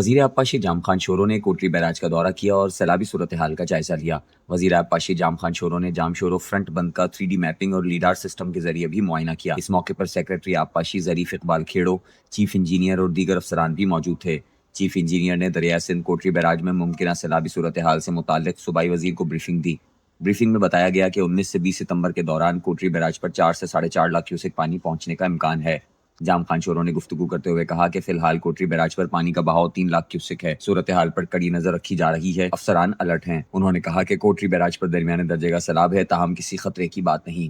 وزیر آبپاشی جام خان شورو نے کوٹری بیراج کا دورہ کیا اور سیلابی صورتحال کا جائزہ لیا۔ وزیر آبپاشی جام خان شورو نے جام شورو فرنٹ بند کا 3D میپنگ اور لیڈار سسٹم کے ذریعے بھی معائنہ کیا۔ اس موقع پر سیکریٹری آبپاشی ظریف اقبال کھیڑو، چیف انجینئر اور دیگر افسران بھی موجود تھے۔ چیف انجینئر نے دریائے سندھ کوٹری بیراج میں ممکنہ سیلابی صورتحال سے متعلق صوبائی وزیر کو بریفنگ دی۔ بریفنگ میں بتایا گیا کہ 19 سے 20 ستمبر کے دوران کوٹری بیراج پر 4 سے 4.5 لاکھ کیوسک پانی پہنچنے کا امکان ہے۔ جام خان شورو نے گفتگو کرتے ہوئے کہا کہ فی الحال کوٹری بیراج پر پانی کا بہاؤ 3 لاکھ کیوسک ہے۔ صورتحال پر کڑی نظر رکھی جا رہی ہے، افسران الرٹ ہیں۔ انہوں نے کہا کہ کوٹری بیراج پر درمیانے درجے کا سیلاب ہے، تاہم کسی خطرے کی بات نہیں۔